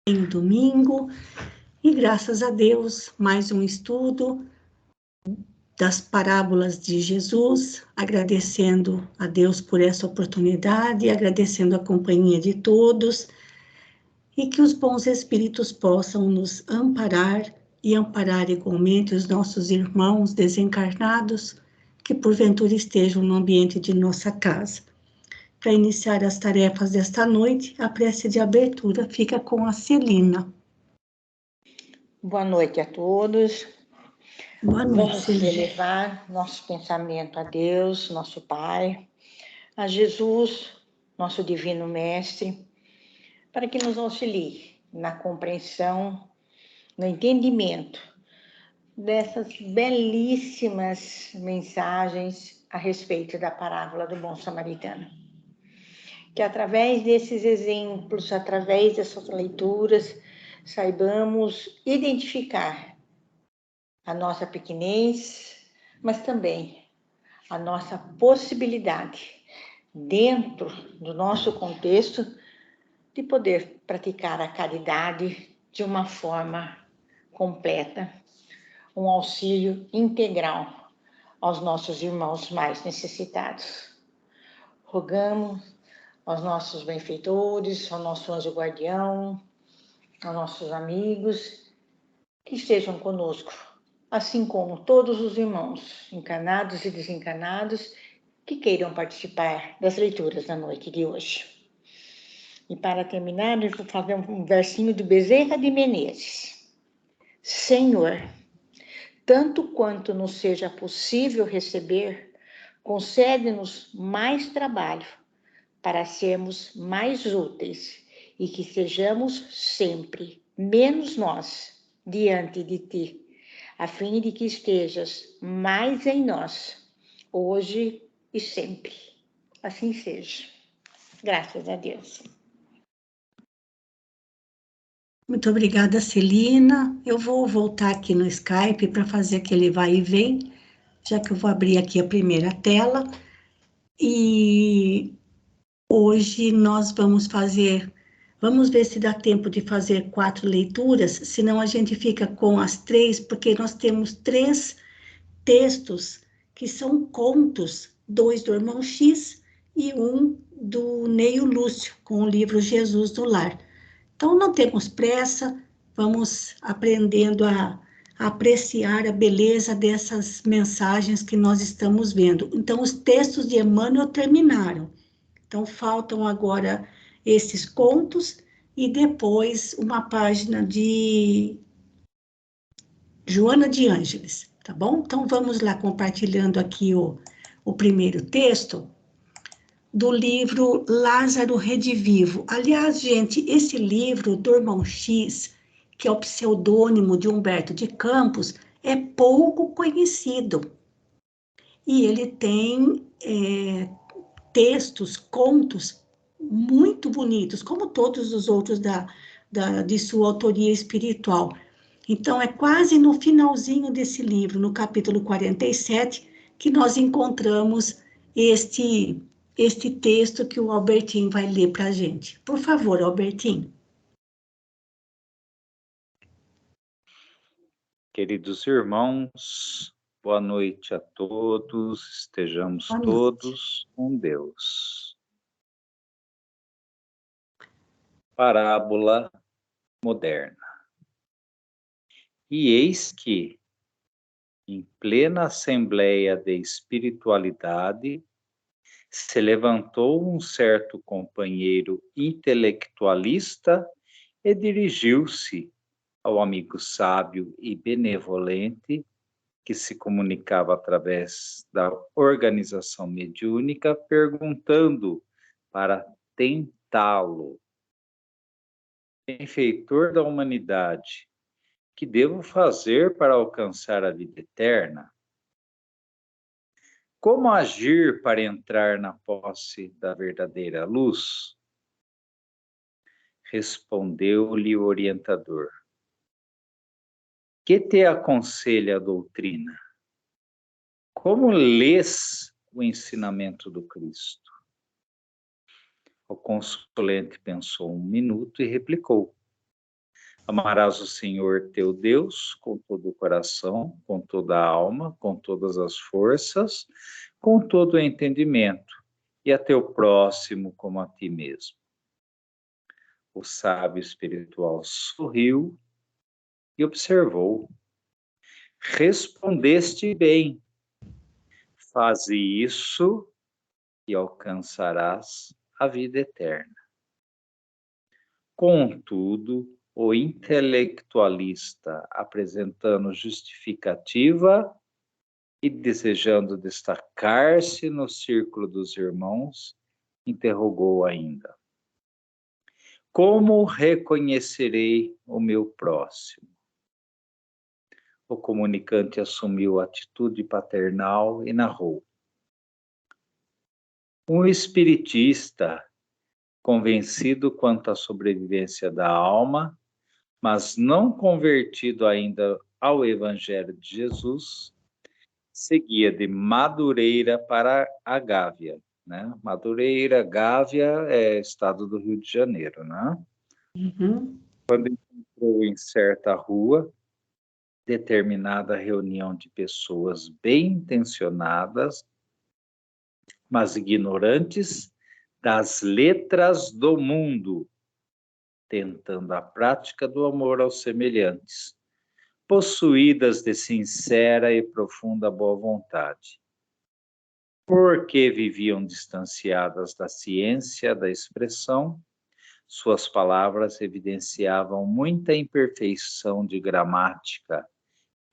em domingo, e graças a Deus, mais um estudo das parábolas de Jesus, agradecendo a Deus por essa oportunidade, agradecendo a companhia de todos, e que os bons espíritos possam nos amparar e amparar igualmente os nossos irmãos desencarnados, que porventura estejam no ambiente de nossa casa. Para iniciar as tarefas desta noite, a prece de abertura fica com a Celina. Boa noite a todos. Boa noite, Vamos Celina. elevar nosso pensamento a Deus, nosso Pai, a Jesus, nosso Divino Mestre, para que nos auxilie na compreensão, no entendimento dessas belíssimas mensagens a respeito da parábola do bom samaritano. Que através desses exemplos, através dessas leituras, saibamos identificar a nossa pequenez, mas também a nossa possibilidade, dentro do nosso contexto, de poder praticar a caridade de uma forma completa, um auxílio integral aos nossos irmãos mais necessitados. Rogamos aos nossos benfeitores, ao nosso anjo guardião, aos nossos amigos, que estejam conosco, assim como todos os irmãos, encarnados e desencarnados, que queiram participar das leituras da noite de hoje. E para terminar, eu vou fazer um versinho de Bezerra de Menezes. Senhor, tanto quanto nos seja possível receber, concede-nos mais trabalho para sermos mais úteis e que sejamos sempre menos nós diante de ti, a fim de que estejas mais em nós, hoje e sempre. Assim seja. Graças a Deus. Muito obrigada, Celina. Eu vou voltar aqui no Skype para fazer aquele vai e vem, já que eu vou abrir aqui a primeira tela. E hoje nós vamos ver se dá tempo de fazer 4 leituras, senão a gente fica com as 3, porque nós temos 3 textos que são contos, 2 do irmão X e um do Neio Lúcio, com o livro Jesus do Lar. Então, não temos pressa, vamos aprendendo a apreciar a beleza dessas mensagens que nós estamos vendo. Então, os textos de Emmanuel terminaram. Então, faltam agora esses contos e depois uma página de Joana de Ângeles, tá bom? Então, vamos lá compartilhando aqui o primeiro texto do livro Lázaro Redivivo. Aliás, gente, esse livro do irmão X, que é o pseudônimo de Humberto de Campos, é pouco conhecido. E ele tem textos, contos muito bonitos, como todos os outros de sua autoria espiritual. Então, é quase no finalzinho desse livro, no capítulo 47, que nós encontramos este texto que o Albertinho vai ler para a gente. Por favor, Albertinho. Queridos irmãos, boa noite a todos, estejamos todos com Deus. Parábola moderna. E eis que, em plena assembleia de espiritualidade, se levantou um certo companheiro intelectualista e dirigiu-se ao amigo sábio e benevolente que se comunicava através da organização mediúnica, perguntando para tentá-lo. Benfeitor da humanidade, que devo fazer para alcançar a vida eterna? Como agir para entrar na posse da verdadeira luz? Respondeu-lhe o orientador. Que te aconselha a doutrina? Como lês o ensinamento do Cristo? O consulente pensou um minuto e replicou. Amarás o Senhor teu Deus com todo o coração, com toda a alma, com todas as forças, com todo o entendimento, e a teu próximo como a ti mesmo. O sábio espiritual sorriu e observou. Respondeste bem. Faze isso e alcançarás a vida eterna. Contudo, o intelectualista, apresentando justificativa e desejando destacar-se no círculo dos irmãos, interrogou ainda: como reconhecerei o meu próximo? O comunicante assumiu atitude paternal e narrou: um espiritista, convencido quanto à sobrevivência da alma, mas não convertido ainda ao Evangelho de Jesus, seguia de Madureira para a Gávea, né? Madureira, Gávea é estado do Rio de Janeiro, né? Uhum. Quando entrou em certa rua, determinada reunião de pessoas bem intencionadas, mas ignorantes das letras do mundo, tentando a prática do amor aos semelhantes, possuídas de sincera e profunda boa vontade, porque viviam distanciadas da ciência da expressão, suas palavras evidenciavam muita imperfeição de gramática,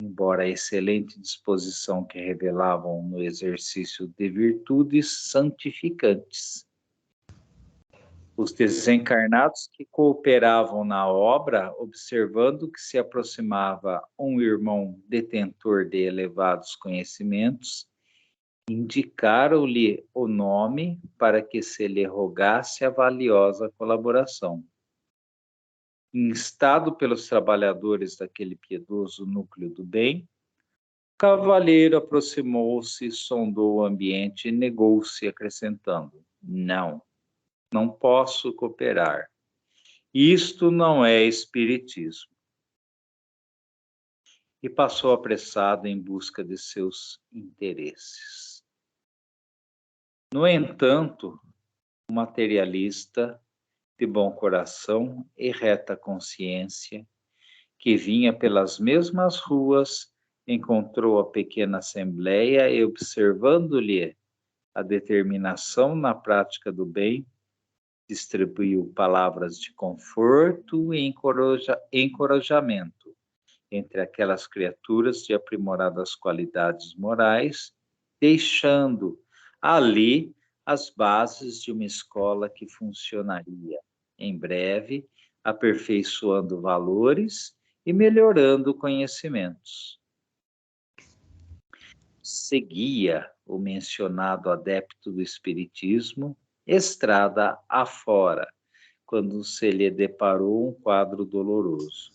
embora a excelente disposição que revelavam no exercício de virtudes santificantes. Os desencarnados que cooperavam na obra, observando que se aproximava um irmão detentor de elevados conhecimentos, indicaram-lhe o nome para que se lhe rogasse a valiosa colaboração. Instado pelos trabalhadores daquele piedoso núcleo do bem, o cavalheiro aproximou-se, sondou o ambiente e negou-se, acrescentando: não posso cooperar. Isto não é espiritismo. E passou apressado em busca de seus interesses. No entanto, o materialista de bom coração e reta consciência, que vinha pelas mesmas ruas, encontrou a pequena assembleia e, observando-lhe a determinação na prática do bem, distribuiu palavras de conforto e encorajamento entre aquelas criaturas de aprimoradas qualidades morais, deixando ali as bases de uma escola que funcionaria em breve, aperfeiçoando valores e melhorando conhecimentos. Seguia o mencionado adepto do espiritismo estrada afora, quando se lhe deparou um quadro doloroso.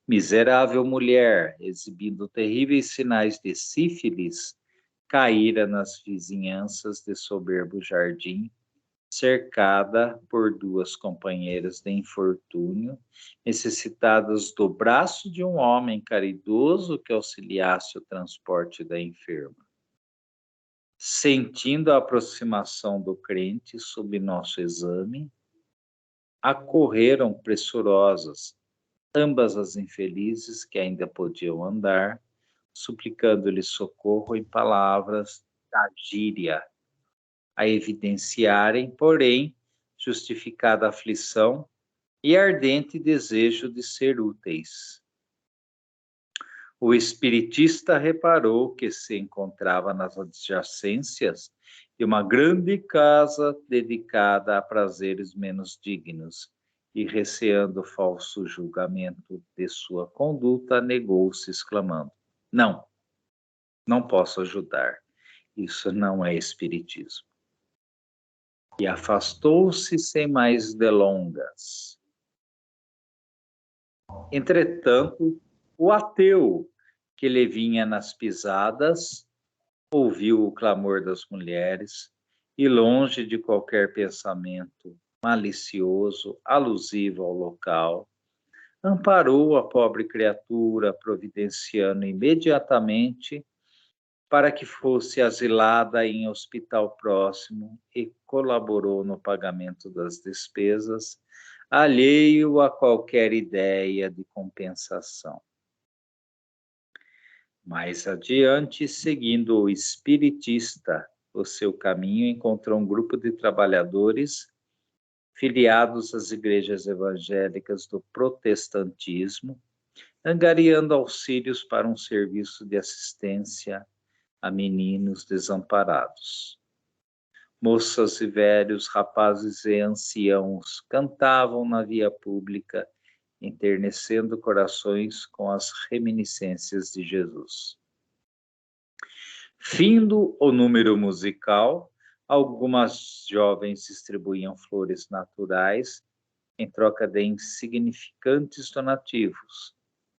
Miserável mulher, exibindo terríveis sinais de sífilis, caíra nas vizinhanças de soberbo jardim, cercada por duas companheiras de infortúnio, necessitadas do braço de um homem caridoso que auxiliasse o transporte da enferma. Sentindo a aproximação do crente sob nosso exame, acorreram pressurosas ambas as infelizes que ainda podiam andar, suplicando-lhe socorro em palavras da gíria, a evidenciarem, porém, justificada aflição e ardente desejo de ser úteis. O espiritista reparou que se encontrava nas adjacências de uma grande casa dedicada a prazeres menos dignos, e, receando o falso julgamento de sua conduta, negou-se, exclamando: não posso ajudar. Isso não é espiritismo. E afastou-se sem mais delongas. Entretanto, o ateu, que lhe vinha nas pisadas, ouviu o clamor das mulheres e, longe de qualquer pensamento malicioso, alusivo ao local, amparou a pobre criatura, providenciando imediatamente para que fosse asilada em hospital próximo e colaborou no pagamento das despesas, alheio a qualquer ideia de compensação. Mais adiante, seguindo o espiritista o seu caminho, encontrou um grupo de trabalhadores filiados às igrejas evangélicas do protestantismo, angariando auxílios para um serviço de assistência a meninos desamparados. Moças e velhos, rapazes e anciãos cantavam na via pública, enternecendo corações com as reminiscências de Jesus. Findo o número musical, algumas jovens distribuíam flores naturais em troca de insignificantes donativos,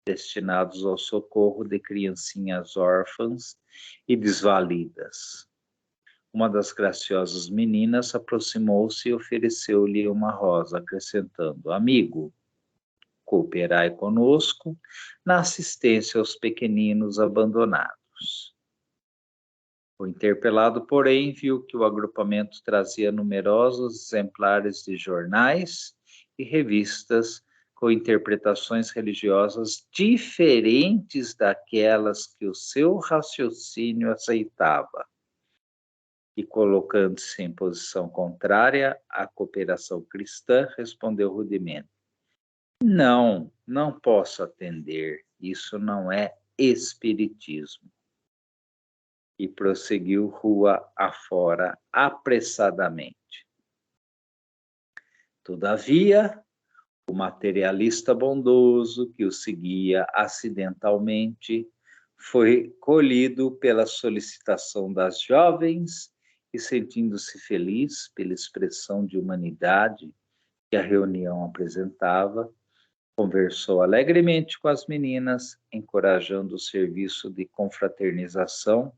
destinados ao socorro de criancinhas órfãs e desvalidas. Uma das graciosas meninas aproximou-se e ofereceu-lhe uma rosa, acrescentando: amigo, cooperai conosco na assistência aos pequeninos abandonados. O interpelado, porém, viu que o agrupamento trazia numerosos exemplares de jornais e revistas com interpretações religiosas diferentes daquelas que o seu raciocínio aceitava. E, colocando-se em posição contrária à cooperação cristã, respondeu rudemente: não posso atender, isso não é espiritismo. E prosseguiu rua afora apressadamente. Todavia, o materialista bondoso que o seguia acidentalmente foi colhido pela solicitação das jovens e, sentindo-se feliz pela expressão de humanidade que a reunião apresentava, conversou alegremente com as meninas, encorajando o serviço de confraternização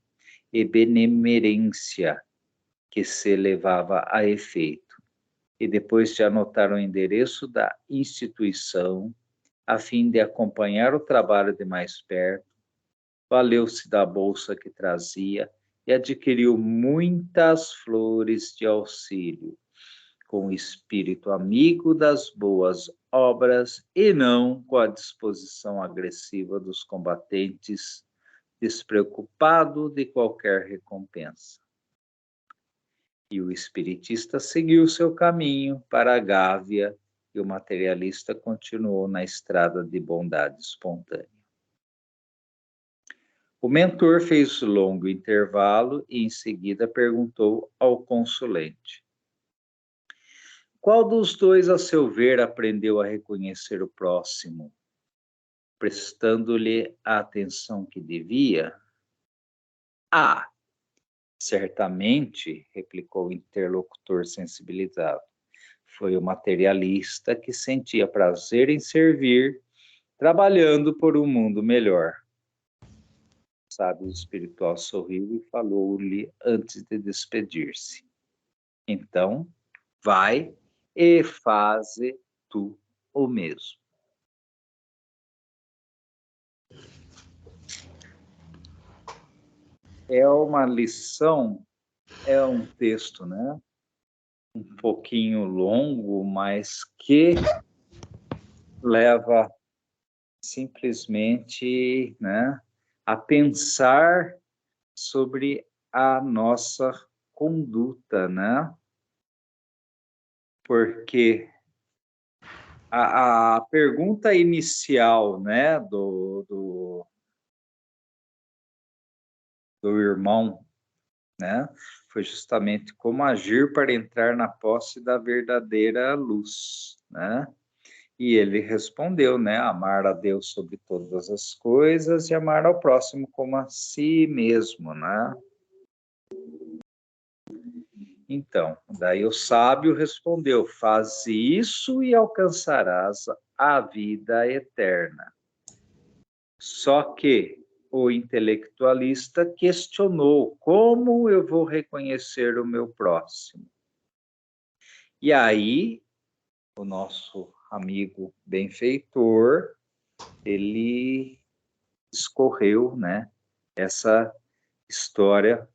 e benemerência que se levava a efeito, e depois de anotar o endereço da instituição, a fim de acompanhar o trabalho de mais perto, valeu-se da bolsa que trazia e adquiriu muitas flores de auxílio, com o espírito amigo das boas obras e não com a disposição agressiva dos combatentes, despreocupado de qualquer recompensa. E o espiritista seguiu seu caminho para a Gávea e o materialista continuou na estrada de bondade espontânea. O mentor fez longo intervalo e em seguida perguntou ao consulente: qual dos dois, a seu ver, aprendeu a reconhecer o próximo, prestando-lhe a atenção que devia? Ah, certamente, replicou o interlocutor sensibilizado, foi o materialista que sentia prazer em servir, trabalhando por um mundo melhor. O sábio espiritual sorriu e falou-lhe antes de despedir-se: então, vai e faze tu o mesmo. É uma lição, é um texto, né? Um pouquinho longo, mas que leva simplesmente, né, a pensar sobre a nossa conduta, né? Porque a pergunta inicial, né, do irmão, né, foi justamente como agir para entrar na posse da verdadeira luz, né? E ele respondeu, né, amar a Deus sobre todas as coisas e amar ao próximo como a si mesmo, né? Então, daí o sábio respondeu: faz isso e alcançarás a vida eterna. Só que o intelectualista questionou: como eu vou reconhecer o meu próximo? E aí, o nosso amigo benfeitor, ele escorreu, né, essa história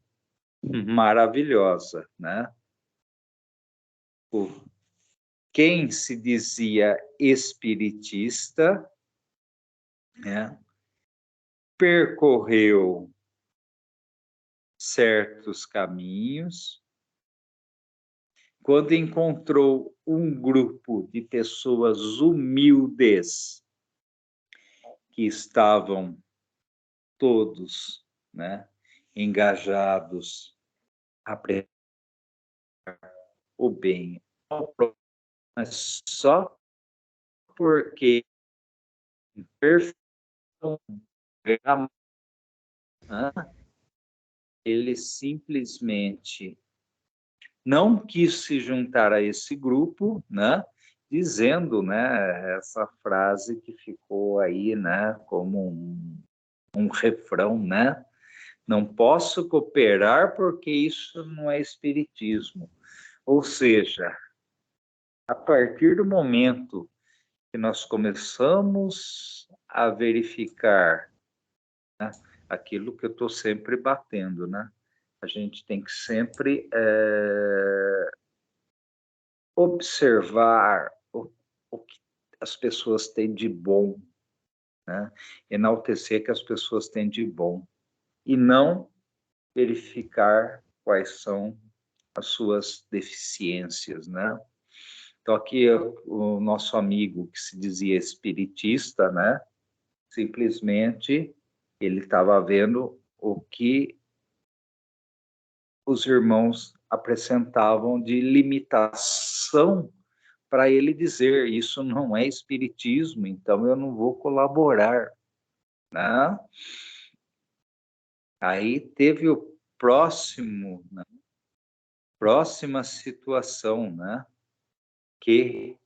maravilhosa, né? Quem se dizia espiritista, né, percorreu certos caminhos, quando encontrou um grupo de pessoas humildes que estavam todos, né, engajados a pregar o bem, mas só porque perfeição, ele simplesmente não quis se juntar a esse grupo, né, dizendo, né, essa frase que ficou aí, né, como um refrão, né, não posso cooperar porque isso não é espiritismo. Ou seja, a partir do momento que nós começamos a verificar, né, aquilo que eu estou sempre batendo, né? A gente tem que sempre observar o que as pessoas têm de bom, né? Enaltecer que as pessoas têm de bom e não verificar quais são as suas deficiências, né? Então aqui o nosso amigo que se dizia espiritista, né? Simplesmente ele estava vendo o que os irmãos apresentavam de limitação para ele dizer isso não é espiritismo, então eu não vou colaborar, né? Aí teve o próximo, né? Próxima situação, né? Que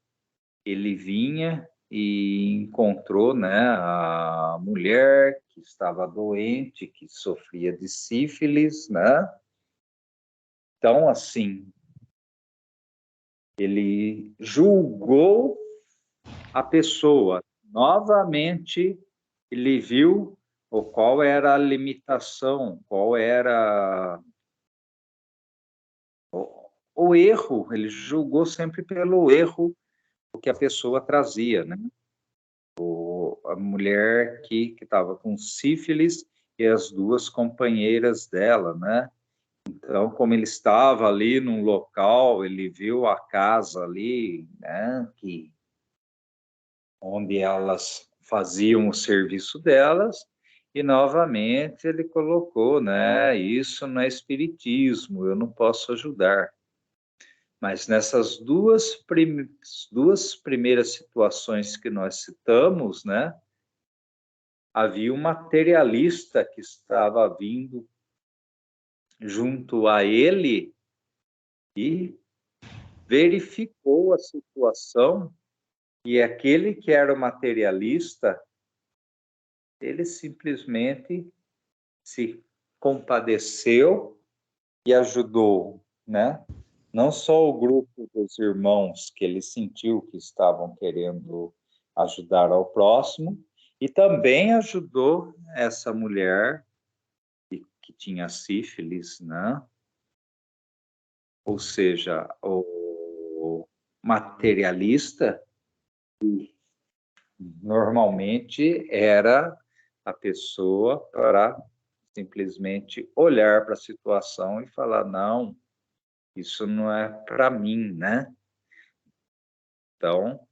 ele vinha e encontrou, né, a mulher que estava doente, que sofria de sífilis, né? Então, assim, ele julgou a pessoa. Novamente, ele viu qual era a limitação, qual era o erro. Ele julgou sempre pelo erro que a pessoa trazia, né? A mulher que estava com sífilis e as duas companheiras dela, né? Então, como ele estava ali num local, ele viu a casa ali, né? Onde elas faziam o serviço delas, e novamente ele colocou, né? Isso não é espiritismo, eu não posso ajudar. Mas nessas duas primeiras situações que nós citamos, né? Havia um materialista que estava vindo junto a ele e verificou a situação, e aquele que era o materialista, ele simplesmente se compadeceu e ajudou, né? Não só o grupo dos irmãos que ele sentiu que estavam querendo ajudar ao próximo, e também ajudou essa mulher que tinha sífilis, né? Ou seja, o materialista normalmente era a pessoa para simplesmente olhar para a situação e falar, não, isso não é para mim, né? Então,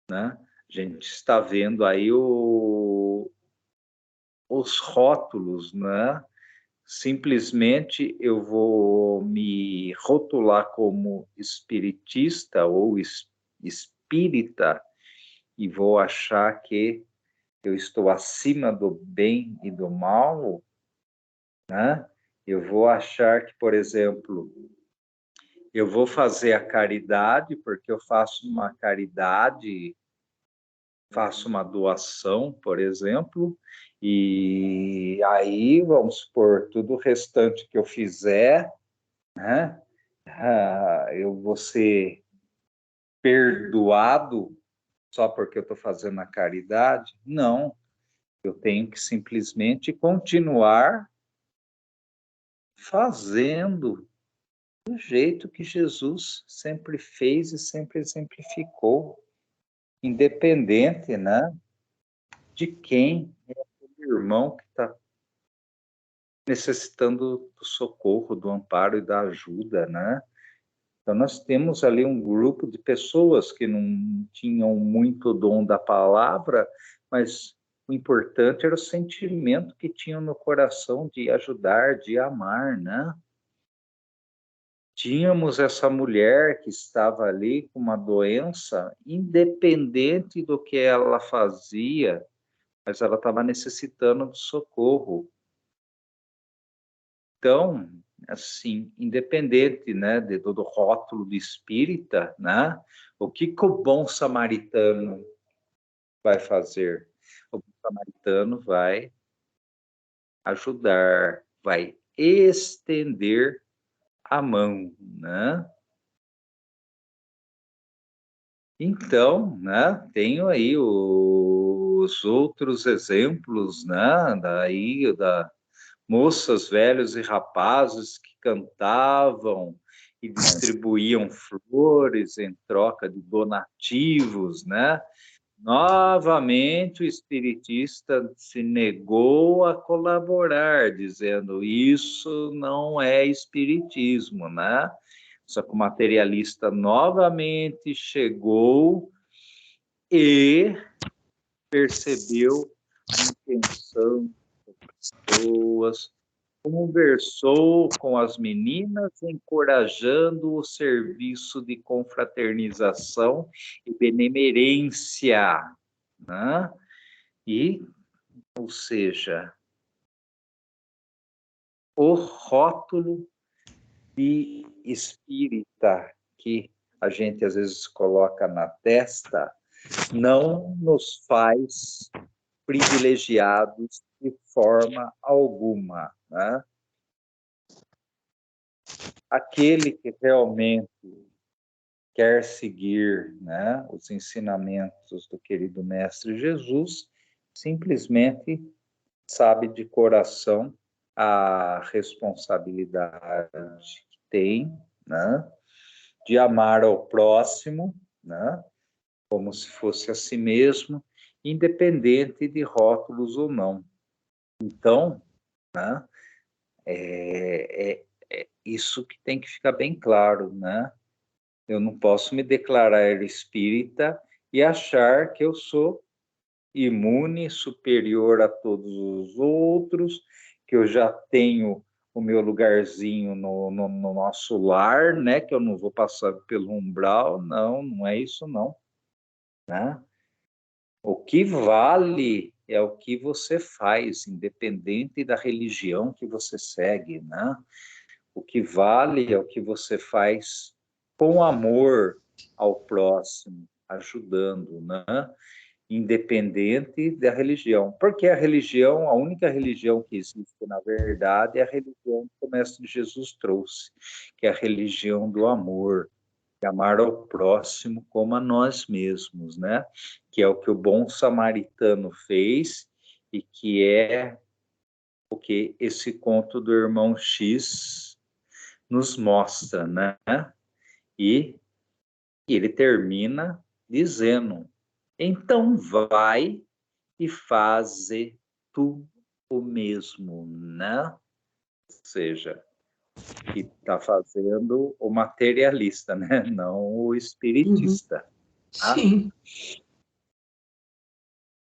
né, a gente está vendo aí os rótulos, né? Simplesmente eu vou me rotular como espiritista ou espírita e vou achar que eu estou acima do bem e do mal, né? Eu vou achar que, por exemplo, eu vou fazer a caridade porque eu faço uma caridade, faço uma doação, por exemplo, e aí, vamos supor, tudo o restante que eu fizer, né? Eu vou ser perdoado só porque eu estou fazendo a caridade. Não, eu tenho que simplesmente continuar fazendo do jeito que Jesus sempre fez e sempre exemplificou, independente, né, de quem é o irmão que está necessitando do socorro, do amparo e da ajuda, né? Então, nós temos ali um grupo de pessoas que não tinham muito dom da palavra, mas o importante era o sentimento que tinham no coração de ajudar, de amar, né? Tínhamos essa mulher que estava ali com uma doença, independente do que ela fazia, mas ela estava necessitando de socorro. Então, assim, independente, né, do rótulo de espírita, né, o que o bom samaritano vai fazer? O bom samaritano vai ajudar, vai estender a mão, né? Então, né, tenho aí os outros exemplos, né, daí da moças, velhos e rapazes que cantavam e distribuíam flores em troca de donativos, né? Novamente o espiritista se negou a colaborar, dizendo isso não é espiritismo, né? Só que o materialista novamente chegou e percebeu a intenção das pessoas, conversou com as meninas, encorajando o serviço de confraternização e benemerência, né? E, ou seja, o rótulo de espírita que a gente às vezes coloca na testa não nos faz privilegiados de forma alguma, né? Aquele que realmente quer seguir, né, os ensinamentos do querido Mestre Jesus, simplesmente sabe de coração a responsabilidade que tem, né, de amar ao próximo, né, como se fosse a si mesmo, independente de rótulos ou não. Então, né, é isso que tem que ficar bem claro, né? Eu não posso me declarar espírita e achar que eu sou imune, superior a todos os outros, que eu já tenho o meu lugarzinho no nosso lar, né? Que eu não vou passar pelo umbral. Não, não é isso não, né? O que vale é o que você faz, independente da religião que você segue, né? O que vale é o que você faz com amor ao próximo, ajudando, né? Independente da religião. Porque a religião, a única religião que existe, na verdade, é a religião que o Mestre Jesus trouxe, que é a religião do amor, de amar ao próximo como a nós mesmos, né? Que é o que o bom samaritano fez e que é o que esse conto do irmão X nos mostra, né? E ele termina dizendo: então vai e faze tu o mesmo, né? Ou seja, que está fazendo o materialista, né? Não o espiritista. Tá? Sim.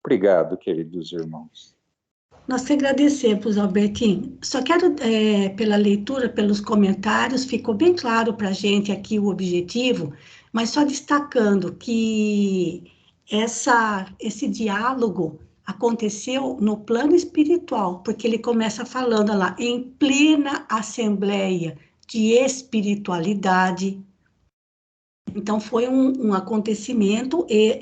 Obrigado, queridos irmãos. Nós que agradecemos, Albertinho. Só quero, pela leitura, pelos comentários, ficou bem claro para a gente aqui o objetivo, mas só destacando que esse diálogo aconteceu no plano espiritual, porque ele começa falando lá, em plena assembleia de espiritualidade. Então, foi um acontecimento e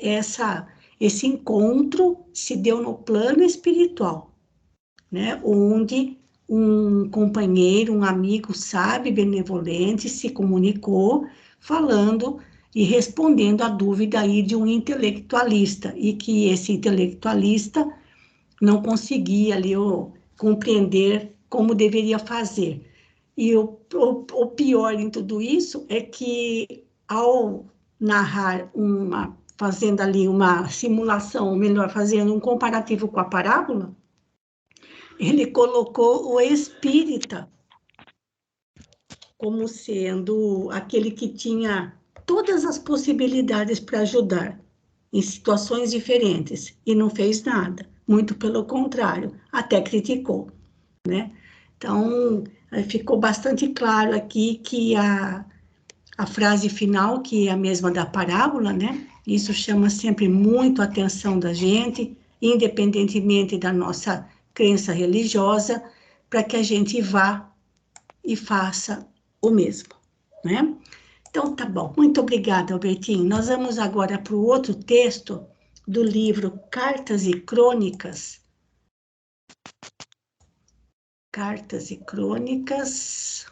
esse encontro se deu no plano espiritual, né, onde um companheiro, um amigo sábio, benevolente, se comunicou, falando e respondendo à dúvida aí de um intelectualista, e que esse intelectualista não conseguia ali compreender como deveria fazer. E o pior em tudo isso é que, ao narrar fazendo ali uma simulação, ou melhor, fazendo um comparativo com a parábola, ele colocou o espírita como sendo aquele que tinha todas as possibilidades para ajudar em situações diferentes e não fez nada, muito pelo contrário, até criticou, né? Então, ficou bastante claro aqui que a frase final, que é a mesma da parábola, né? Isso chama sempre muito a atenção da gente, independentemente da nossa crença religiosa, para que a gente vá e faça o mesmo, né? Então, tá bom. Muito obrigada, Albertinho. Nós vamos agora para o outro texto do livro Cartas e Crônicas. Cartas e Crônicas.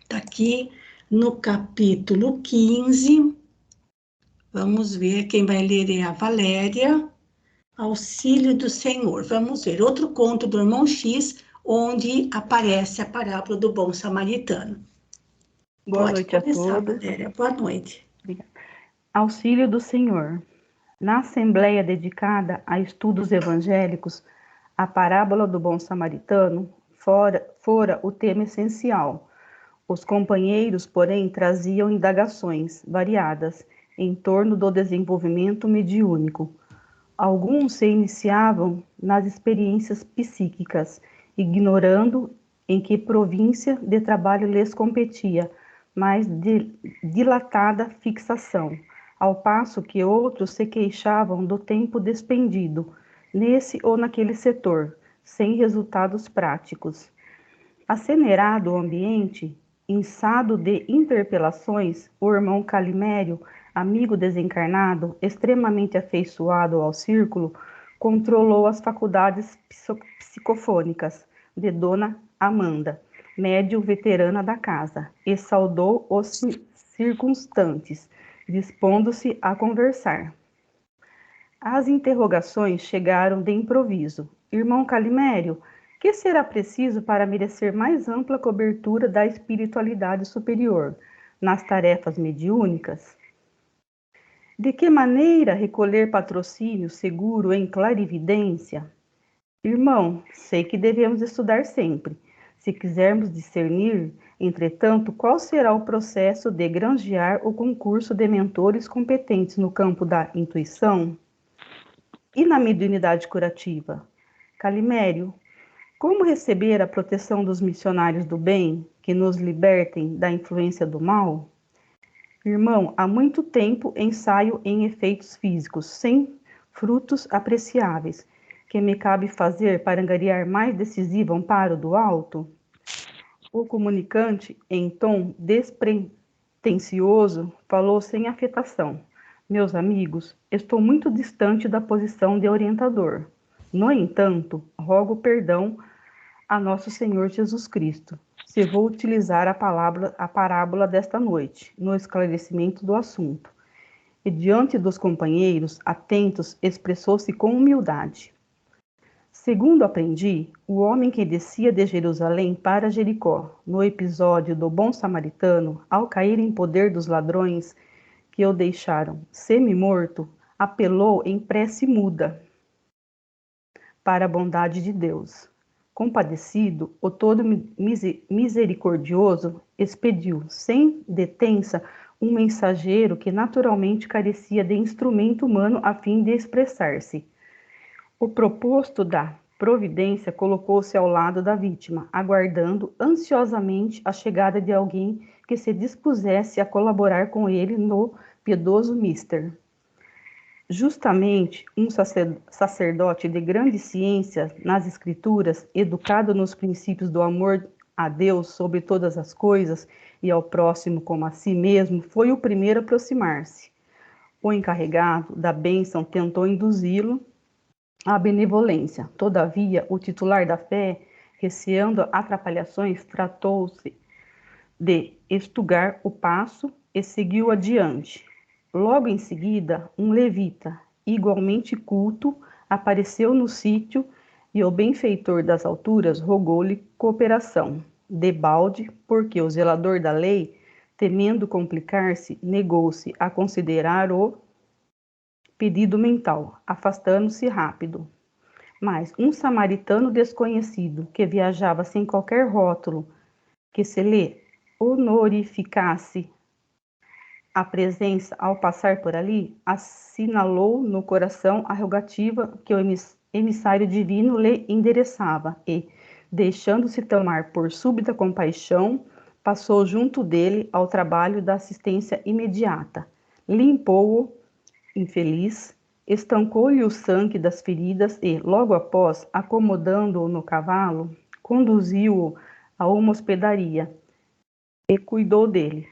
Está aqui no capítulo 15. Vamos ver, quem vai ler é a Valéria. Auxílio do Senhor. Vamos ver, outro conto do irmão X, onde aparece a parábola do bom samaritano. Boa Pode noite a começar, todos. Valéria. Boa noite. Obrigada. Auxílio do Senhor. Na assembleia dedicada a estudos evangélicos, a parábola do bom samaritano fora o tema essencial. Os companheiros, porém, traziam indagações variadas em torno do desenvolvimento mediúnico. Alguns se iniciavam nas experiências psíquicas, ignorando em que província de trabalho lhes competia mais dilatada fixação, ao passo que outros se queixavam do tempo despendido, nesse ou naquele setor, sem resultados práticos. Acelerado o ambiente, inçado de interpelações, o irmão Calimério, amigo desencarnado, extremamente afeiçoado ao círculo, controlou as faculdades psicofônicas de Dona Amanda, médium veterana da casa, e saudou os circunstantes, dispondo-se a conversar. As interrogações chegaram de improviso. Irmão Calimério, que será preciso para merecer mais ampla cobertura da espiritualidade superior nas tarefas mediúnicas? De que maneira recolher patrocínio seguro em clarividência? Irmão, sei que devemos estudar sempre. Se quisermos discernir, entretanto, qual será o processo de granjear o concurso de mentores competentes no campo da intuição? E na mediunidade curativa? Calimério, como receber a proteção dos missionários do bem, que nos libertem da influência do mal? Irmão, há muito tempo ensaio em efeitos físicos, sem frutos apreciáveis. Que me cabe fazer para angariar mais decisivo amparo do alto? O comunicante, em tom despretensioso, falou sem afetação. Meus amigos, estou muito distante da posição de orientador. No entanto, rogo perdão a nosso Senhor Jesus Cristo, se vou utilizar a parábola desta noite, no esclarecimento do assunto. E diante dos companheiros, atentos, expressou-se com humildade. Segundo aprendi, o homem que descia de Jerusalém para Jericó, no episódio do bom samaritano, ao cair em poder dos ladrões que o deixaram semi-morto, apelou em prece muda para a bondade de Deus. Compadecido, o todo misericordioso expediu, sem detença, um mensageiro que naturalmente carecia de instrumento humano a fim de expressar-se. O proposto da providência colocou-se ao lado da vítima, aguardando ansiosamente a chegada de alguém que se dispusesse a colaborar com ele no piedoso mister. Justamente um sacerdote de grande ciência nas escrituras, educado nos princípios do amor a Deus sobre todas as coisas e ao próximo como a si mesmo, foi o primeiro a aproximar-se. O encarregado da bênção tentou induzi-lo à benevolência. Todavia, o titular da fé, receando atrapalhações, de estugar o passo e seguiu adiante. Logo em seguida, um levita, igualmente culto, apareceu no sítio e o benfeitor das alturas rogou-lhe cooperação, debalde, porque o zelador da lei, temendo complicar-se, negou-se a considerar o pedido mental, afastando-se rápido. Mas um samaritano desconhecido, que viajava sem qualquer rótulo, que se lhe honorificasse a presença ao passar por ali, assinalou no coração a rogativa que o emissário divino lhe endereçava e, deixando-se tomar por súbita compaixão, passou junto dele ao trabalho da assistência imediata. Limpou-o, infeliz, estancou-lhe o sangue das feridas e, logo após, acomodando-o no cavalo, conduziu-o a uma hospedaria e cuidou dele.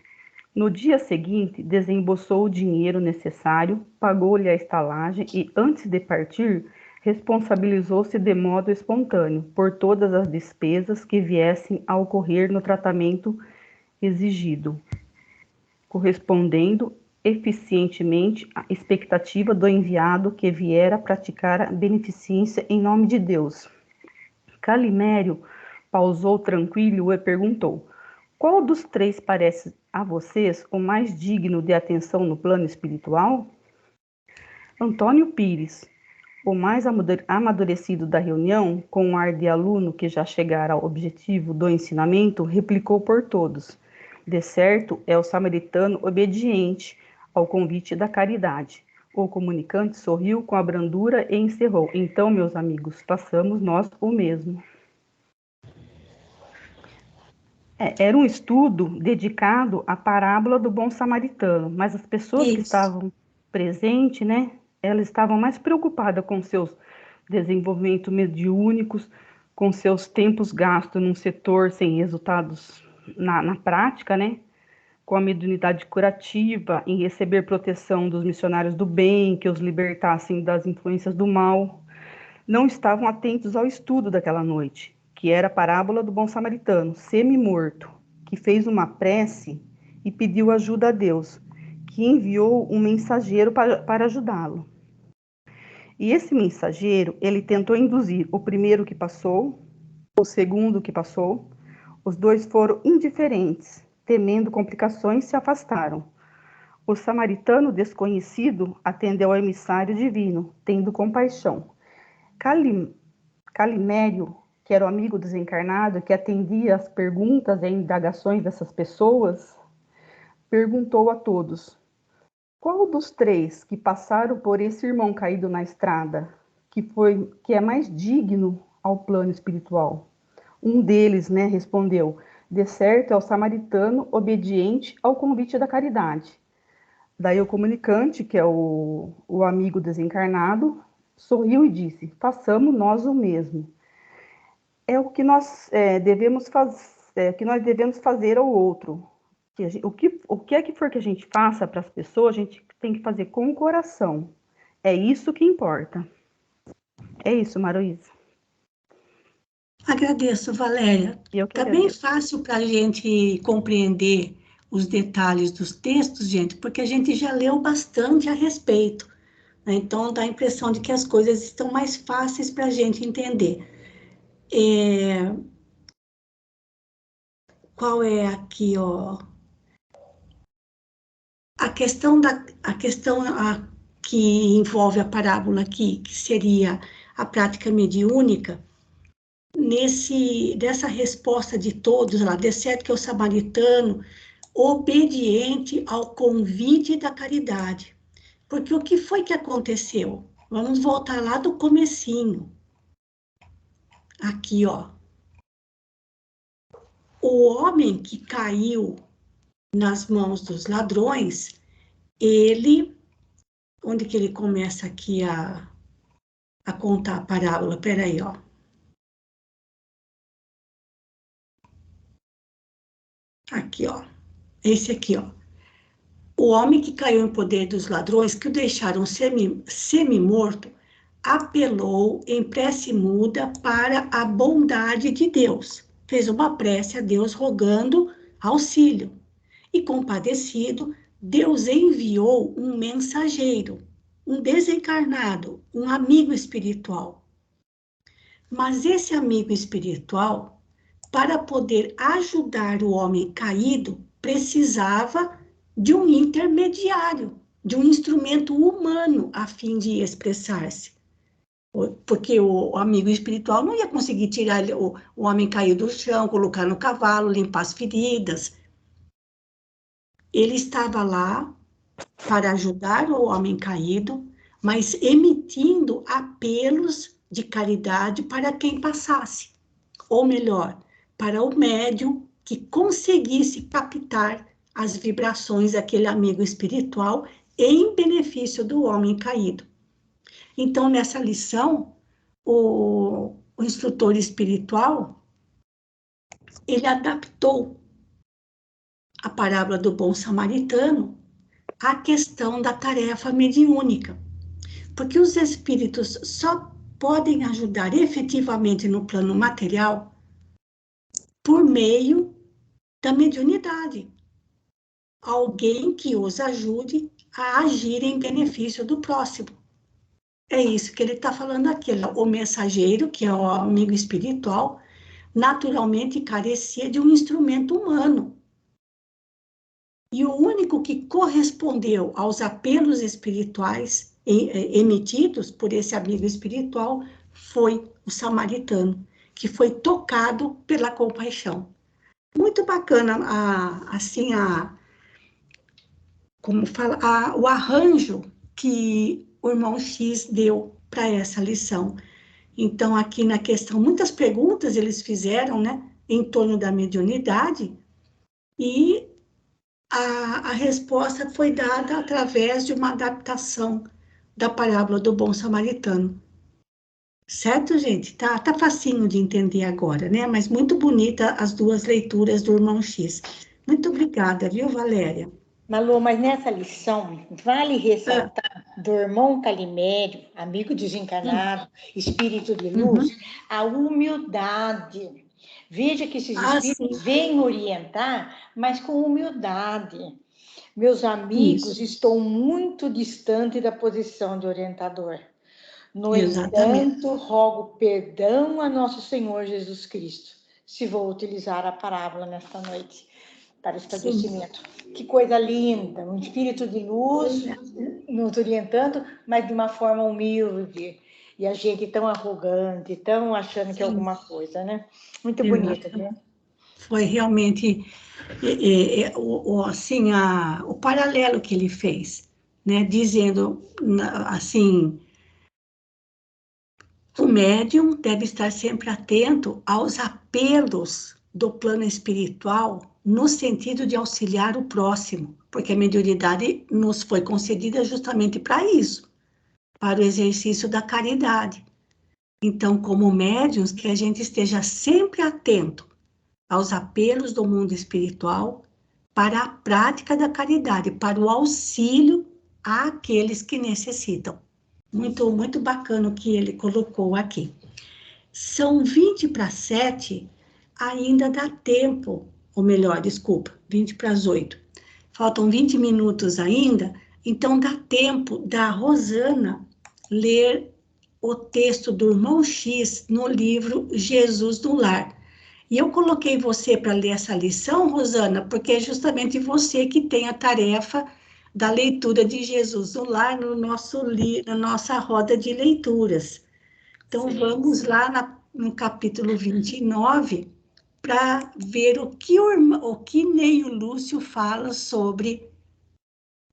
No dia seguinte, desembolsou o dinheiro necessário, pagou-lhe a estalagem e, antes de partir, responsabilizou-se de modo espontâneo por todas as despesas que viessem a ocorrer no tratamento exigido, correspondendo eficientemente à expectativa do enviado que viera praticar a beneficência em nome de Deus. Calimério pausou tranquilo e perguntou: qual dos três parece a vocês o mais digno de atenção no plano espiritual? Antônio Pires, o mais amadurecido da reunião, com um ar de aluno que já chegara ao objetivo do ensinamento, replicou por todos: de certo é o samaritano obediente ao convite da caridade. O comunicante sorriu com a brandura e encerrou: então, meus amigos, façamos nós o mesmo. Era um estudo dedicado à parábola do bom samaritano, mas as pessoas que estavam presentes, né, elas estavam mais preocupadas com seus desenvolvimentos mediúnicos, com seus tempos gastos num setor sem resultados na prática, né, com a mediunidade curativa, em receber proteção dos missionários do bem, que os libertassem das influências do mal. Não estavam atentos ao estudo daquela noite, que era a parábola do bom samaritano, semi-morto, que fez uma prece e pediu ajuda a Deus, que enviou um mensageiro para ajudá-lo. E esse mensageiro, ele tentou induzir o primeiro que passou, o segundo que passou. Os dois foram indiferentes, temendo complicações, se afastaram. O samaritano desconhecido atendeu ao emissário divino, tendo compaixão. Calimério, que era o amigo desencarnado, que atendia às perguntas e indagações dessas pessoas, perguntou a todos: qual dos três que passaram por esse irmão caído na estrada, que é mais digno ao plano espiritual? Um deles, né, respondeu: de certo é o samaritano obediente ao convite da caridade. Daí o comunicante, que é o amigo desencarnado, sorriu e disse: façamos nós o mesmo. É o que nós devemos fazer ao outro. O que é que for que a gente faça para as pessoas, a gente tem que fazer com o coração. É isso que importa. É isso, Maroísa. Agradeço, Valéria. Está bem fácil para a gente compreender os detalhes dos textos, gente, porque a gente já leu bastante a respeito, né? Então, dá a impressão de que as coisas estão mais fáceis para a gente entender. Qual é aqui, ó? A questão que envolve a parábola aqui, que seria a prática mediúnica, dessa resposta de todos lá, de certo que é o samaritano obediente ao convite da caridade. Porque o que foi que aconteceu? Vamos voltar lá do comecinho. Aqui, ó. O homem que caiu nas mãos dos ladrões, ele... Onde que ele começa aqui a contar a parábola? Peraí, ó. Aqui, ó. Esse aqui, ó. O homem que caiu em poder dos ladrões, que o deixaram semi-morto, apelou em prece muda para a bondade de Deus. Fez uma prece a Deus rogando auxílio. E compadecido, Deus enviou um mensageiro, um desencarnado, um amigo espiritual. Mas esse amigo espiritual, para poder ajudar o homem caído, precisava de um intermediário, de um instrumento humano a fim de expressar-se. Porque o amigo espiritual não ia conseguir tirar o homem caído do chão, colocar no cavalo, limpar as feridas. Ele estava lá para ajudar o homem caído, mas emitindo apelos de caridade para quem passasse. Ou melhor, para o médium que conseguisse captar as vibrações daquele amigo espiritual em benefício do homem caído. Então, nessa lição, o instrutor espiritual, ele adaptou a parábola do bom samaritano à questão da tarefa mediúnica, porque os espíritos só podem ajudar efetivamente no plano material por meio da mediunidade. Alguém que os ajude a agir em benefício do próximo. É isso que ele está falando aqui. O mensageiro, que é o amigo espiritual, naturalmente carecia de um instrumento humano. E o único que correspondeu aos apelos espirituais emitidos por esse amigo espiritual foi o samaritano, que foi tocado pela compaixão. Muito bacana, como fala, o arranjo que o irmão X deu para essa lição. Então, aqui na questão, muitas perguntas eles fizeram, né, em torno da mediunidade, e a resposta foi dada através de uma adaptação da parábola do bom samaritano. Certo, gente? Tá facinho de entender agora, né? Mas muito bonita as duas leituras do irmão X. Muito obrigada, viu, Valéria? Malu, mas nessa lição, vale ressaltar do irmão Calimério, amigo desencarnado, espírito de luz, a humildade. Veja que esses espíritos vêm orientar, mas com humildade. Meus amigos, estou muito distante da posição de orientador. No entanto, rogo perdão a nosso Senhor Jesus Cristo, se vou utilizar a parábola nesta noite para esclarecimento. Que coisa linda, um espírito de luz nos orientando, mas de uma forma humilde. E a gente tão arrogante, tão achando que é alguma coisa, né? Muito bonito, né? Foi realmente assim, o paralelo que ele fez, né? Dizendo assim, o médium deve estar sempre atento aos apelos do plano espiritual no sentido de auxiliar o próximo, porque a mediunidade nos foi concedida justamente para isso, para o exercício da caridade. Então, como médiuns, que a gente esteja sempre atento aos apelos do mundo espiritual para a prática da caridade, para o auxílio àqueles que necessitam. Muito, muito bacana o que ele colocou aqui. São 20 para 7, ainda dá tempo, ou melhor, desculpa, 20 para as 8. Faltam 20 minutos ainda, então dá tempo da Rosana ler o texto do irmão X no livro Jesus no Lar. E eu coloquei você para ler essa lição, Rosana, porque é justamente você que tem a tarefa da leitura de Jesus no Lar no na nossa roda de leituras. Então, vamos lá no capítulo 29 para ver o que Neio Lúcio fala sobre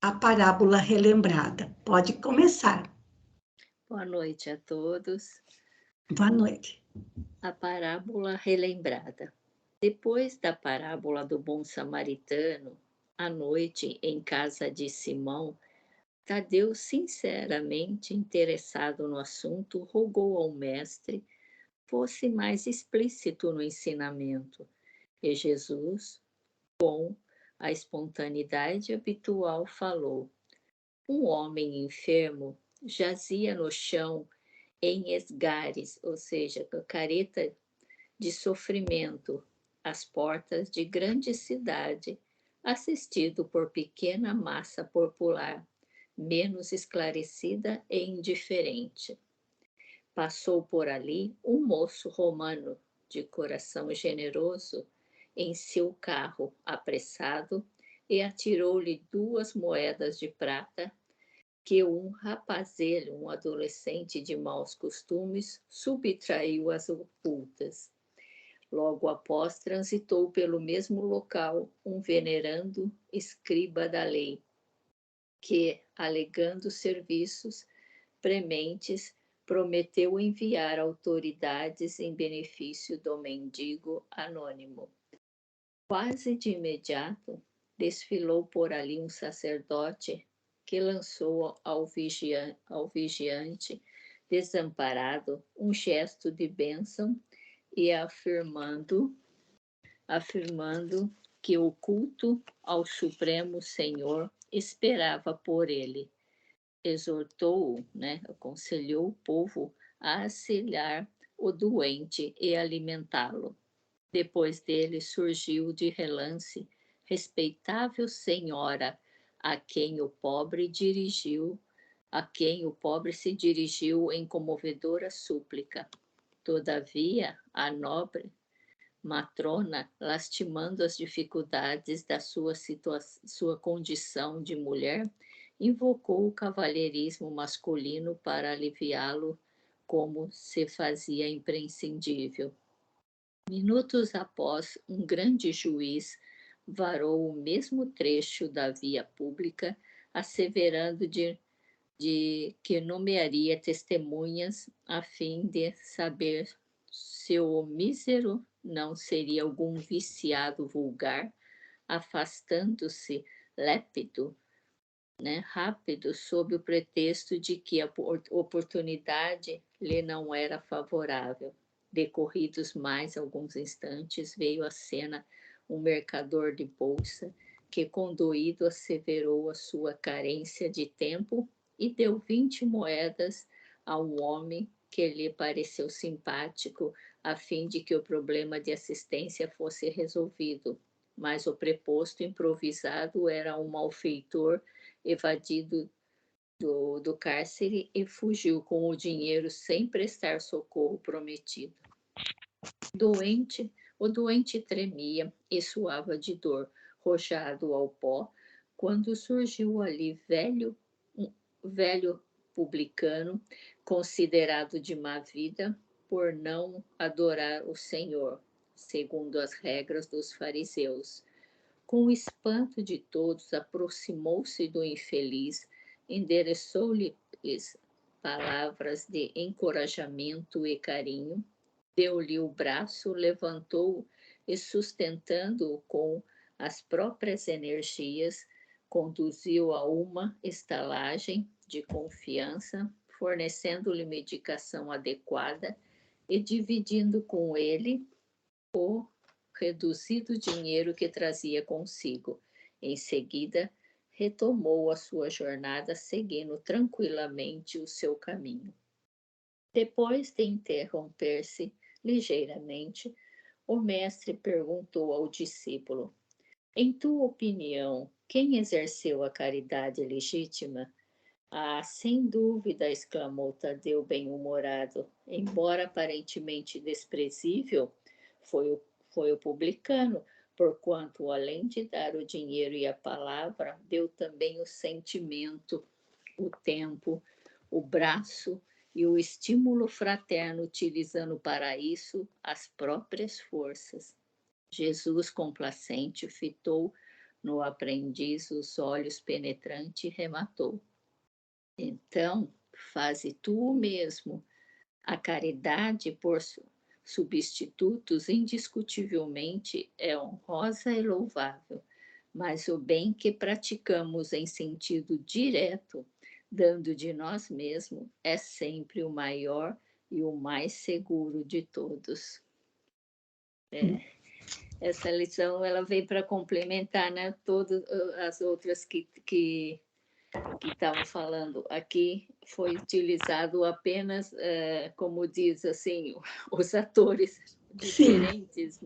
a parábola relembrada. Pode começar. Boa noite a todos. Boa noite. A parábola relembrada. Depois da parábola do bom samaritano, à noite em casa de Simão, Tadeu, sinceramente interessado no assunto, rogou ao mestre fosse mais explícito no ensinamento, e Jesus, com a espontaneidade habitual, falou: um homem enfermo jazia no chão em esgares, ou seja, careta de sofrimento, às portas de grande cidade, assistido por pequena massa popular, menos esclarecida e indiferente. Passou por ali um moço romano, de coração generoso, em seu carro apressado, e atirou-lhe 2 moedas de prata, que um rapazelho, um adolescente de maus costumes, subtraiu às ocultas. Logo após, transitou pelo mesmo local um venerando escriba da lei, que, alegando serviços prementes, prometeu enviar autoridades em benefício do mendigo anônimo. Quase de imediato, desfilou por ali um sacerdote que lançou ao vigiante desamparado um gesto de bênção e afirmando que o culto ao Supremo Senhor esperava por ele. Exortou-o, aconselhou o povo a auxiliar o doente e alimentá-lo. Depois dele surgiu de relance respeitável senhora, a quem o pobre se dirigiu em comovedora súplica. Todavia, a nobre matrona, lastimando as dificuldades da sua condição de mulher, invocou o cavalheirismo masculino para aliviá-lo, como se fazia imprescindível. Minutos após, um grande juiz varou o mesmo trecho da via pública, asseverando que nomearia testemunhas a fim de saber se o mísero não seria algum viciado vulgar, afastando-se lépido, rápido, sob o pretexto de que a oportunidade lhe não era favorável. Decorridos mais alguns instantes, veio à cena um mercador de bolsa que, condoído, asseverou a sua carência de tempo e deu 20 moedas a um homem que lhe pareceu simpático, a fim de que o problema de assistência fosse resolvido. Mas o preposto improvisado era um malfeitor evadido do cárcere e fugiu com o dinheiro sem prestar socorro prometido. O doente tremia e suava de dor, rojado ao pó, quando surgiu ali um velho publicano, considerado de má vida por não adorar o Senhor, segundo as regras dos fariseus. Com o espanto de todos, aproximou-se do infeliz, endereçou-lhe palavras de encorajamento e carinho, deu-lhe o braço, levantou-o e, sustentando-o com as próprias energias, conduziu a uma estalagem de confiança, fornecendo-lhe medicação adequada e dividindo com ele o reduzido dinheiro que trazia consigo. Em seguida, retomou a sua jornada, seguindo tranquilamente o seu caminho. Depois de interromper-se ligeiramente, o mestre perguntou ao discípulo: em tua opinião, quem exerceu a caridade legítima? Ah, sem dúvida, exclamou Tadeu bem-humorado. Embora aparentemente desprezível, foi o publicano, porquanto, além de dar o dinheiro e a palavra, deu também o sentimento, o tempo, o braço e o estímulo fraterno, utilizando para isso as próprias forças. Jesus, complacente, fitou no aprendiz os olhos penetrantes e rematou: então, faze tu o mesmo. A caridade por substitutos indiscutivelmente é honrosa e louvável, mas o bem que praticamos em sentido direto, dando de nós mesmos, é sempre o maior e o mais seguro de todos. Essa lição ela vem para complementar, todas as outras que estavam falando aqui. Foi utilizado apenas, como diz assim, os atores diferentes,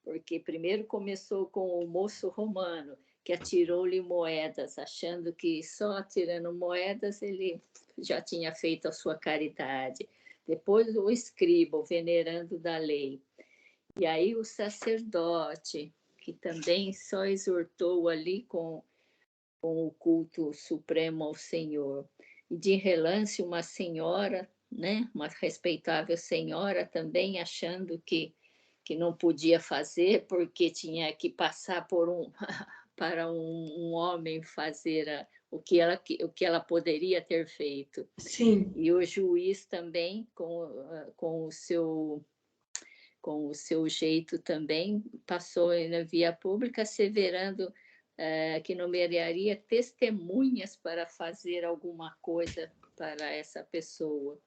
porque primeiro começou com o moço romano, que atirou-lhe moedas, achando que só atirando moedas ele já tinha feito a sua caridade. Depois o escriba, o venerando da lei. E aí o sacerdote, que também só exortou ali com o culto supremo ao Senhor. E de relance uma senhora, né, uma respeitável senhora também, achando que não podia fazer porque tinha que passar por para um homem fazer o que ela poderia ter feito. Sim. E o juiz também, com o seu jeito também, passou na via pública, asseverando que nomearia testemunhas para fazer alguma coisa para essa pessoa.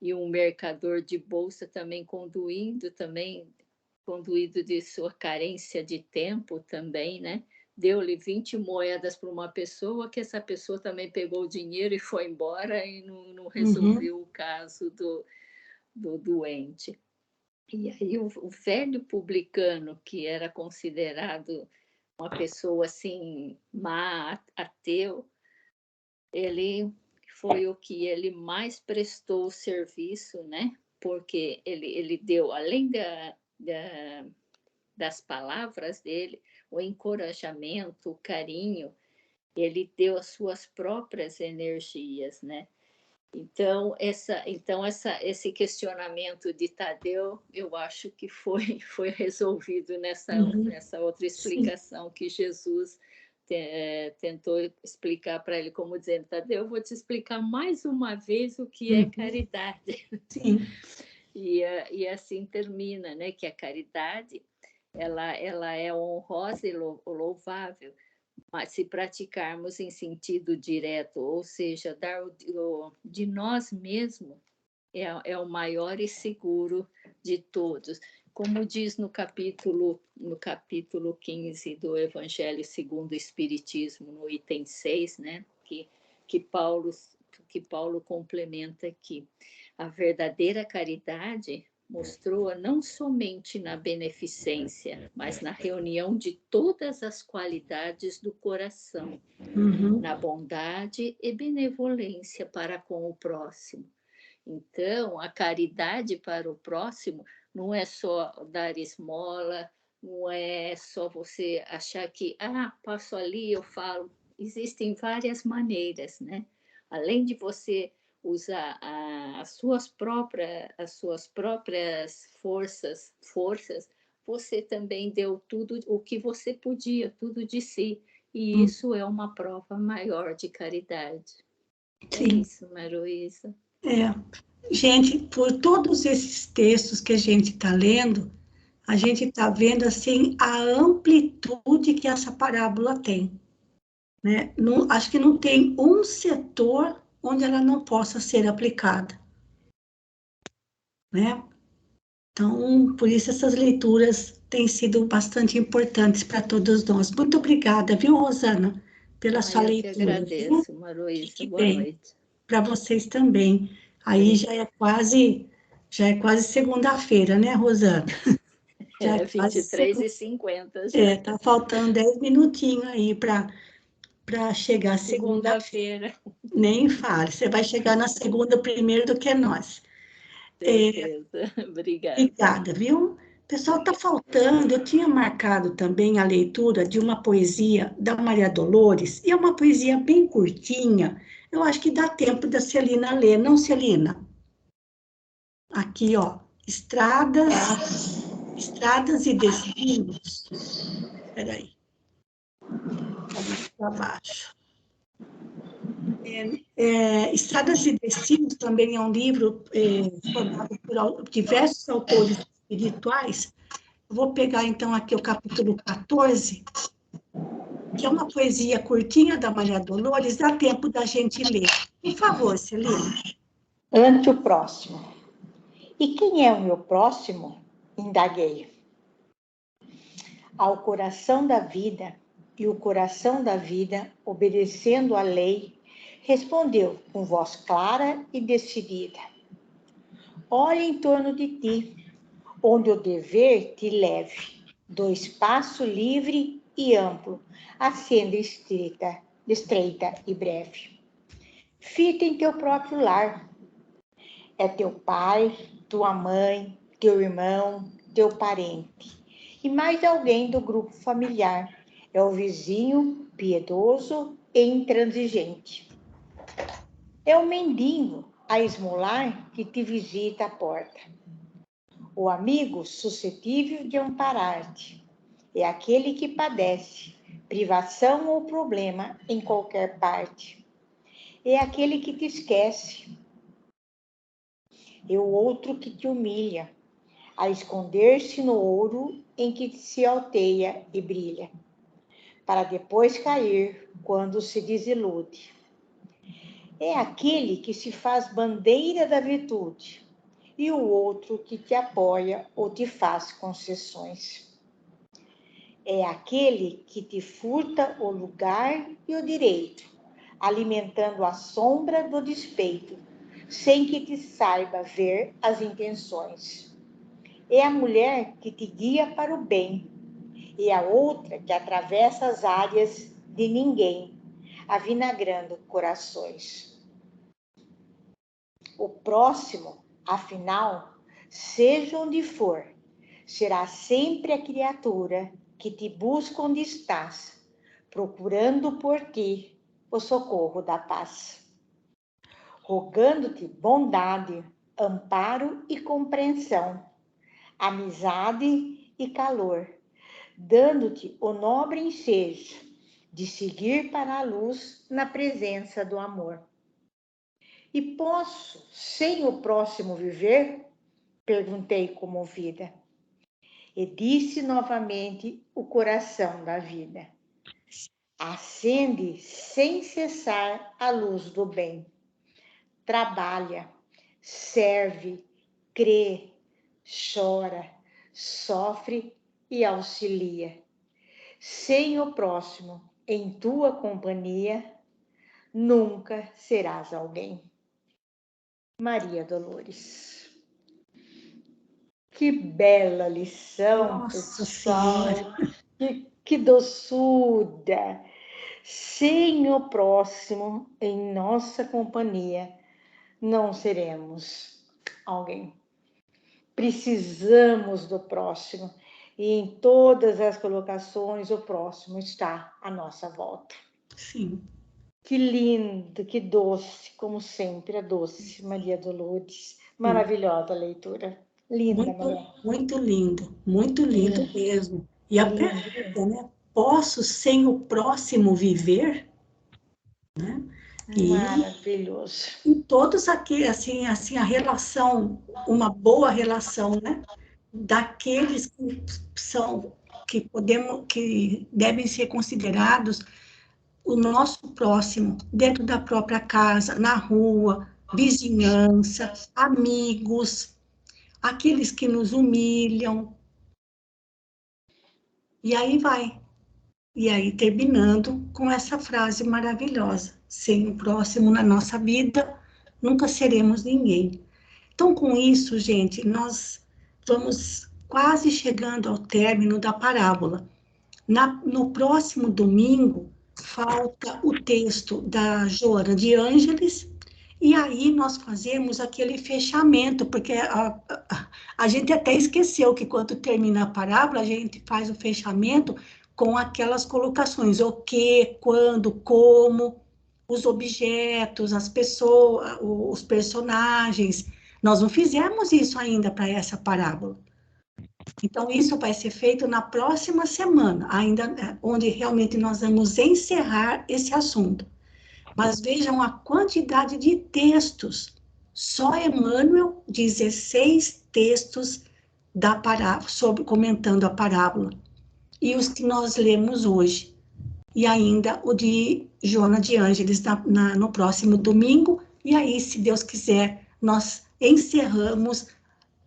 E um mercador de bolsa também conduído de sua carência de tempo também, né? Deu-lhe 20 moedas para uma pessoa, que essa pessoa também pegou o dinheiro e foi embora e não resolveu o caso do doente. E aí o velho publicano, que era considerado uma pessoa assim, má, ateu, ele foi o que ele mais prestou serviço, né? Porque ele deu, além das palavras dele, o encorajamento, o carinho, ele deu as suas próprias energias, né? Então, esse questionamento de Tadeu, eu acho que foi resolvido nessa outra explicação que Jesus tentou explicar para ele, como dizendo, Tadeu, eu vou te explicar mais uma vez o que é caridade. Sim. E assim termina, né? Que a caridade, ela é honrosa e louvável, mas se praticarmos em sentido direto, ou seja, dar de nós mesmos, é o maior e seguro de todos. Como diz no capítulo 15 do Evangelho segundo o Espiritismo, no item 6, né, que Paulo complementa aqui. A verdadeira caridade mostrou-a não somente na beneficência, mas na reunião de todas as qualidades do coração, na bondade e benevolência para com o próximo. Então, a caridade para o próximo não é só dar esmola, não é só você achar que, passo ali, eu falo. Existem várias maneiras, né? Além de você usar as suas próprias forças, você também deu tudo o que você podia, tudo de si. E isso é uma prova maior de caridade. Sim. É isso, Maruísa. Gente, por todos esses textos que a gente está lendo, a gente está vendo assim a amplitude que essa parábola tem, né? Não, acho que não tem um setor onde ela não possa ser aplicada, né? Então, por isso essas leituras têm sido bastante importantes para todos nós. Muito obrigada, viu, Rosana, pela sua leitura. Eu que agradeço, Maruísa. Boa noite. Para vocês também. Aí já é quase segunda-feira, né, Rosana? Já é 23h50. Tá faltando 10 minutinhos aí para chegar segunda-feira. Nem fale, você vai chegar na segunda primeiro do que nós. Certeza. Obrigada. Obrigada, viu? Pessoal, tá faltando, eu tinha marcado também a leitura de uma poesia da Maria Dolores, e é uma poesia bem curtinha, eu acho que dá tempo da Celina ler, não, Celina? Aqui, ó, Estradas e Destinos. Espera aí. Para baixo. Estradas e Destinos também é um livro formado por diversos autores espirituais. Eu vou pegar, então, aqui o capítulo 14, que é uma poesia curtinha da Maria Dolores, dá tempo da gente ler. Por favor, Celina. Ante o próximo. E quem é o meu próximo? Indaguei. Ao coração da vida, e o coração da vida, obedecendo à lei, respondeu com voz clara e decidida. Olha em torno de ti, onde o dever te leve. do espaço livre e amplo, a senda estreita e breve. Fita em teu próprio lar. É teu pai, tua mãe, teu irmão, teu parente. E mais alguém do grupo familiar. É o vizinho piedoso e intransigente. É o mendigo a esmolar que te visita à porta. O amigo suscetível de amparar-te. É aquele que padece privação ou problema em qualquer parte. É aquele que te esquece. É o outro que te humilha, a esconder-se no ouro em que se alteia e brilha, para depois cair quando se desilude. É aquele que se faz bandeira da virtude, e o outro que te apoia ou te faz concessões. É aquele que te furta o lugar e o direito, alimentando a sombra do despeito, sem que te saiba ver as intenções. É a mulher que te guia para o bem, e a outra que atravessa as áreas de ninguém, avinagrando corações. O próximo, afinal, seja onde for, será sempre a criatura que te busca onde estás, procurando por ti o socorro da paz. Rogando-te bondade, amparo e compreensão, amizade e calor, dando-te o nobre ensejo de seguir para a luz na presença do amor. E posso, sem o próximo viver? Perguntei comovida. E disse novamente o coração da vida. Acende sem cessar a luz do bem. Trabalha, serve, crê, chora, sofre e auxilia. Sem o próximo em tua companhia, nunca serás alguém. Maria Dolores. Que bela lição, Nossa pessoal. Senhora. Que doçura. Sem o próximo em nossa companhia, não seremos alguém. Precisamos do próximo. E em todas as colocações, o próximo está à nossa volta. Sim. Que lindo, que doce, como sempre, é doce, Maria Dolores. Maravilhosa a leitura. Linda, Maria. Muito lindo mesmo. E a pergunta, né? Posso sem o próximo viver? Né? Maravilhoso. E todos aqui, assim, a relação, uma boa relação, né? Daqueles que são, que devem ser considerados o nosso próximo, dentro da própria casa, na rua, vizinhança, amigos, aqueles que nos humilham. E aí vai. E aí, terminando com essa frase maravilhosa: sem o próximo na nossa vida, nunca seremos ninguém. Então, com isso, gente, nós vamos quase chegando ao término da parábola. No próximo domingo, falta o texto da Joana de Ângeles, e aí nós fazemos aquele fechamento, porque a gente até esqueceu que quando termina a parábola, a gente faz o fechamento com aquelas colocações, o que, quando, como, os objetos, as pessoas, os personagens. Nós não fizemos isso ainda para essa parábola. Então, isso vai ser feito na próxima semana, ainda onde realmente nós vamos encerrar esse assunto. Mas vejam a quantidade de textos. Só Emmanuel, 16 textos da parábola, comentando a parábola. E os que nós lemos hoje. E ainda o de Joana de Ângeles no próximo domingo. E aí, se Deus quiser, nós encerramos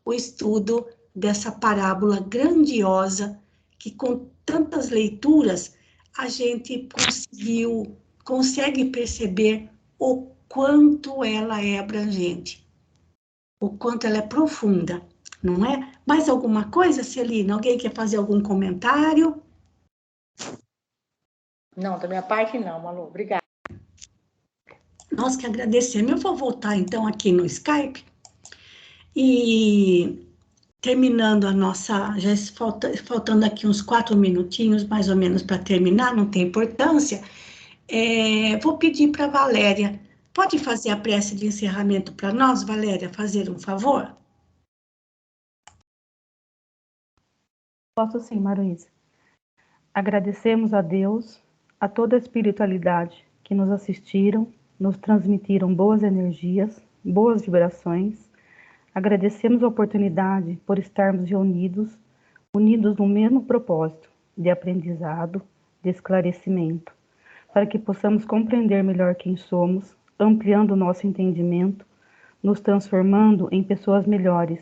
o estudo dessa parábola grandiosa, que com tantas leituras a gente consegue perceber o quanto ela é abrangente, o quanto ela é profunda, não é? Mais alguma coisa, Celina? Alguém quer fazer algum comentário? Não, da minha parte não, Malu. Obrigada. Nós que agradecemos. Eu vou voltar, então, aqui no Skype. E terminando a nossa... Já faltando aqui uns 4 minutinhos, mais ou menos, para terminar, não tem importância. Vou pedir para a Valéria. Pode fazer a prece de encerramento para nós, Valéria? Fazer um favor? Posso sim, Maruísa. Agradecemos a Deus, a toda a espiritualidade que nos assistiram, nos transmitiram boas energias, boas vibrações. Agradecemos a oportunidade por estarmos reunidos, unidos no mesmo propósito de aprendizado, de esclarecimento, para que possamos compreender melhor quem somos, ampliando o nosso entendimento, nos transformando em pessoas melhores.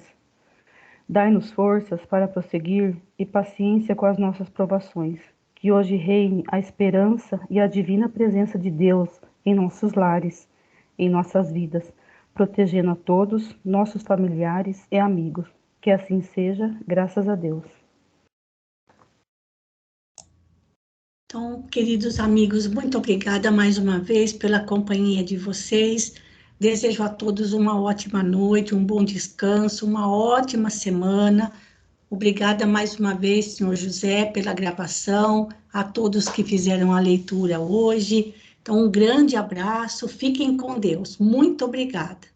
Dai-nos forças para prosseguir e paciência com as nossas provações, que hoje reine a esperança e a divina presença de Deus em nossos lares, em nossas vidas, protegendo a todos, nossos familiares e amigos. Que assim seja, graças a Deus. Então, queridos amigos, muito obrigada mais uma vez pela companhia de vocês. Desejo a todos uma ótima noite, um bom descanso, uma ótima semana. Obrigada mais uma vez, senhor José, pela gravação, a todos que fizeram a leitura hoje. Então, um grande abraço, fiquem com Deus. Muito obrigada.